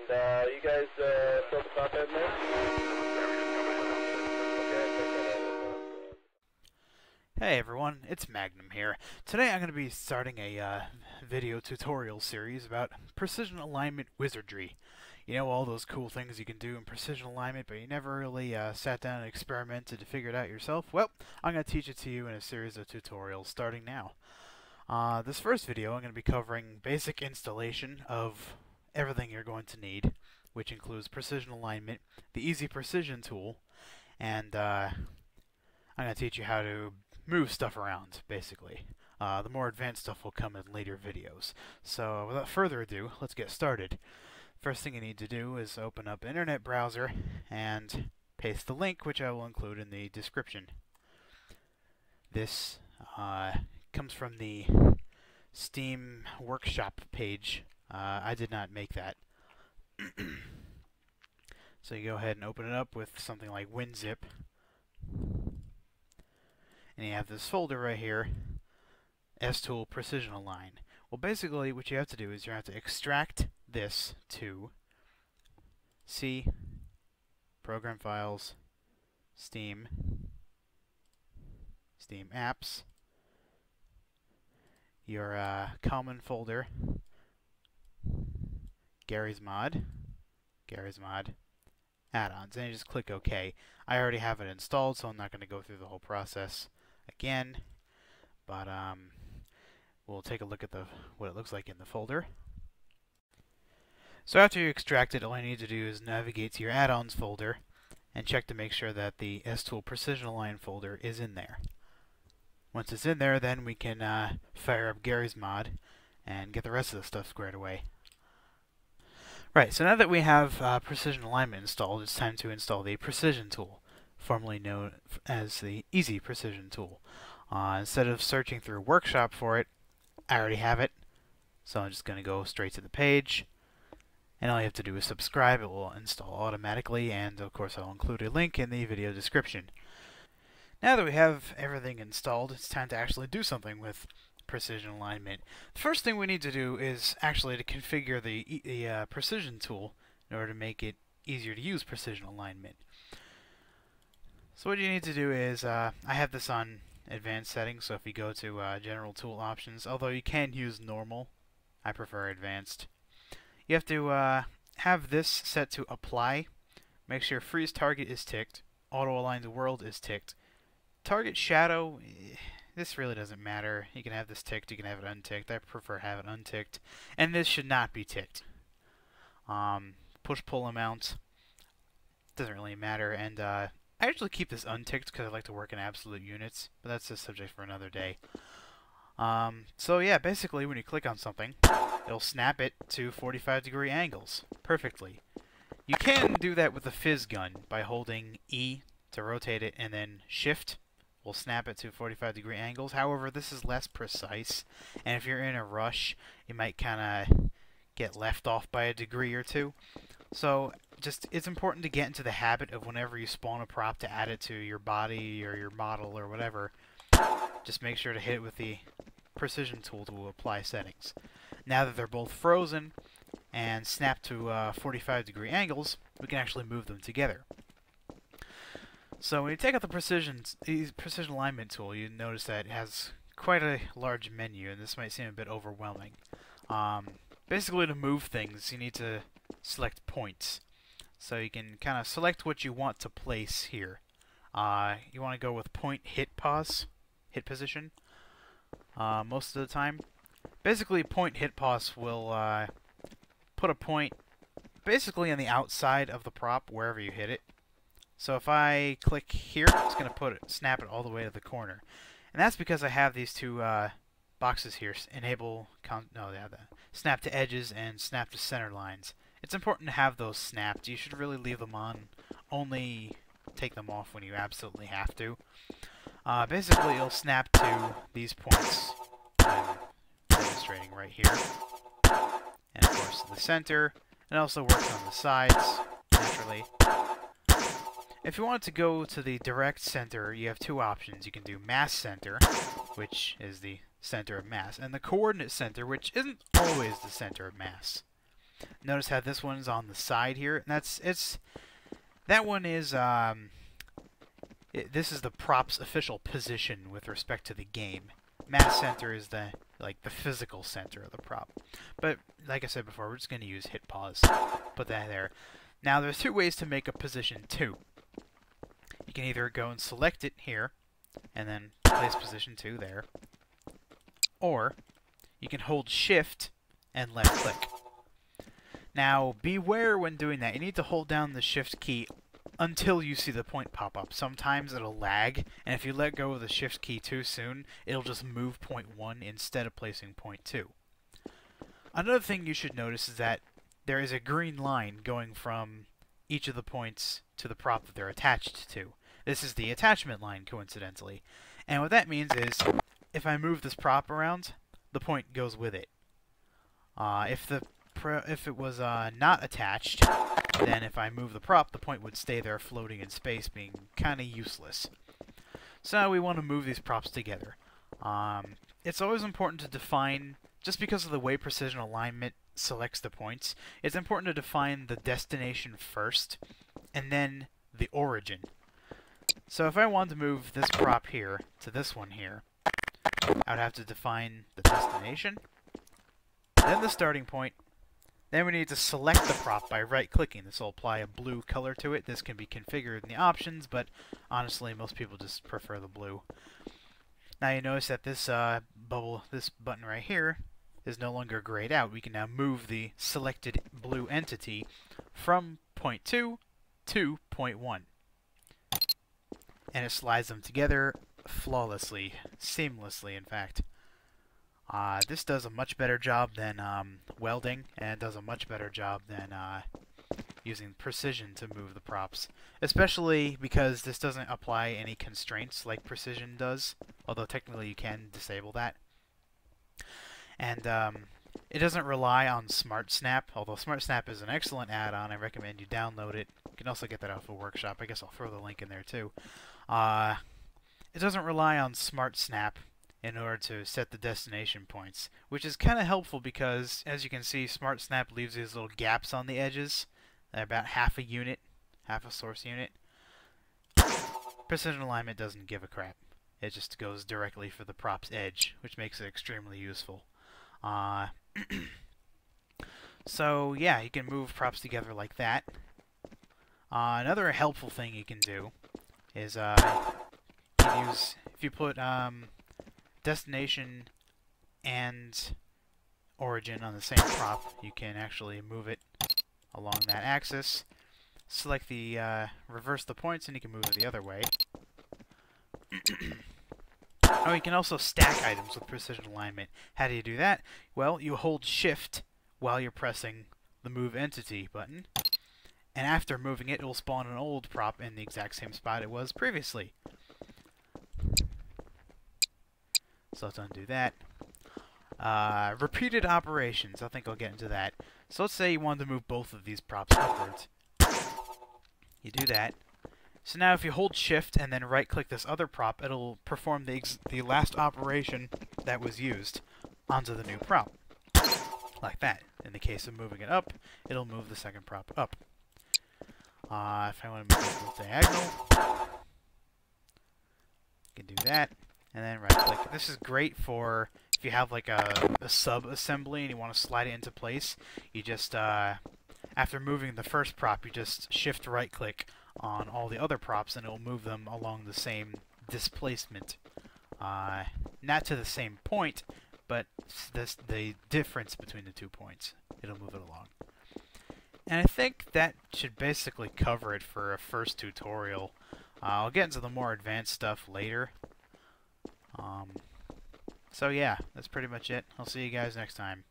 You guys still the top end there? Hey everyone, it's Magnum here. Today I'm going to be starting a video tutorial series about precision alignment wizardry. You know, all those cool things you can do in precision alignment, but you never really sat down and experimented to figure it out yourself? Well, I'm going to teach it to you in a series of tutorials starting now. This first video I'm going to be covering basic installation of everything you're going to need, which includes precision alignment, the easy precision tool, and I'm going to teach you how to move stuff around, basically. The more advanced stuff will come in later videos. So without further ado, let's get started. First thing you need to do is open up an internet browser and paste the link, which I will include in the description. This comes from the Steam workshop page. I did not make that. So you go ahead and open it up with something like WinZip. And you have this folder right here, S-Tool Precision Align. Well, basically what you have to do is you have to extract this to C, Program Files, Steam, Steam Apps, your common folder, Gary's Mod, add-ons, and you just click OK. I already have it installed, so I'm not going to go through the whole process again, but we'll take a look at what it looks like in the folder. So after you extract it, all you need to do is navigate to your add-ons folder and check to make sure that the S-Tool Precision Align folder is in there. Once it's in there, then we can fire up Gary's Mod and get the rest of the stuff squared away. Right, so now that we have Precision Alignment installed, it's time to install the Precision tool, formerly known as the Easy Precision tool. Instead of searching through Workshop for it, I already have it, so I'm just going to go straight to the page, and all you have to do is subscribe. It will install automatically, and of course I'll include a link in the video description. Now that we have everything installed, it's time to actually do something with precision alignment. The first thing we need to do is actually to configure the precision tool in order to make it easier to use precision alignment. So what you need to do is, I have this on advanced settings, so if you go to general tool options, although you can use normal, I prefer advanced. You have to have this set to apply. Make sure freeze target is ticked, auto align the world is ticked. Target shadow, this really doesn't matter. You can have this ticked, you can have it unticked. I prefer have it unticked. And this should not be ticked. Push-pull amount, doesn't really matter. And I actually keep this unticked because I like to work in absolute units, but that's a subject for another day. So yeah, basically when you click on something, it'll snap it to 45-degree angles perfectly. You can do that with the fizz gun by holding E to rotate it, and then Shift will snap it to 45-degree angles. However, this is less precise, and if you're in a rush, you might kind of get left off by a degree or two. So it's important to get into the habit of whenever you spawn a prop to add it to your body or your model or whatever, just make sure to hit it with the precision tool to apply settings. Now that they're both frozen and snapped to 45-degree angles, we can actually move them together. So when you take out the precision alignment tool, you notice that it has quite a large menu, and this might seem a bit overwhelming. Basically, to move things, you need to select points. So you can kind of select what you want to place here. You want to go with point hit position most of the time. Basically, point hit pause will put a point basically on the outside of the prop wherever you hit it. So if I click here, it's going to snap it all the way to the corner. And that's because I have these two boxes here, snap to edges and snap to center lines. It's important to have those snapped. You should really leave them on, only take them off when you absolutely have to. Basically, it'll snap to these points I'm demonstrating right here. And of course the center. It also works on the sides, naturally. If you want to go to the direct center, you have two options. You can do mass center, which is the center of mass, and the coordinate center, which isn't always the center of mass. Notice how this one's on the side here, and that one is this is the prop's official position with respect to the game. Mass center is the physical center of the prop. But like I said before, we're just going to use hit pause. Put that there. Now there's two ways to make a position 2. You can either go and select it here, and then place position 2 there, or you can hold shift and left click. Now beware when doing that. You need to hold down the shift key until you see the point pop up. Sometimes it'll lag, and if you let go of the shift key too soon, it'll just move point 1 instead of placing point 2. Another thing you should notice is that there is a green line going from each of the points to the prop that they're attached to. This is the attachment line, coincidentally. And what that means is, if I move this prop around, the point goes with it. If it was not attached, then if I move the prop, the point would stay there floating in space, being kind of useless. So now we want to move these props together. It's always important to define, just because of the way precision alignment selects the points, it's important to define the destination first, and then the origin. So if I wanted to move this prop here to this one here, I would have to define the destination, then the starting point. Then we need to select the prop by right-clicking. This will apply a blue color to it. This can be configured in the options, but honestly, most people just prefer the blue. Now you notice that this this button right here, is no longer grayed out. We can now move the selected blue entity from point 2 to point 1. And it slides them together flawlessly, seamlessly, in fact. This does a much better job than welding, and it does a much better job than using precision to move the props. Especially because this doesn't apply any constraints like precision does, although technically you can disable that. And it doesn't rely on Smart Snap, although Smart Snap is an excellent add-on. I recommend you download it. You can also get that off of Workshop. I guess I'll throw the link in there too. It doesn't rely on Smart Snap in order to set the destination points, which is kind of helpful because, as you can see, Smart Snap leaves these little gaps on the edges. They're about half a unit, half a source unit. Precision alignment doesn't give a crap. It just goes directly for the prop's edge, which makes it extremely useful. So yeah, you can move props together like that. Another helpful thing you can do is you can use, if you put destination and origin on the same prop, you can actually move it along that axis. Select the reverse the points, and you can move it the other way. Oh, you can also stack items with precision alignment. How do you do that? Well, you hold shift while you're pressing the move entity button, and after moving it, it will spawn an old prop in the exact same spot it was previously. So let's undo that. Repeated operations. I think I'll get into that. So let's say you wanted to move both of these props upwards. You do that. So now if you hold shift and then right-click this other prop, it'll perform the last operation that was used onto the new prop. Like that. In the case of moving it up, it'll move the second prop up. If I want to move it diagonal, you can do that. And then right-click. This is great for if you have like a sub-assembly and you want to slide it into place. You just, after moving the first prop, you just shift right-click on all the other props, and it will move them along the same displacement. Not to the same point, but the difference between the 2 points. It'll move it along. And I think that should basically cover it for a first tutorial. I'll get into the more advanced stuff later. So yeah, that's pretty much it. I'll see you guys next time.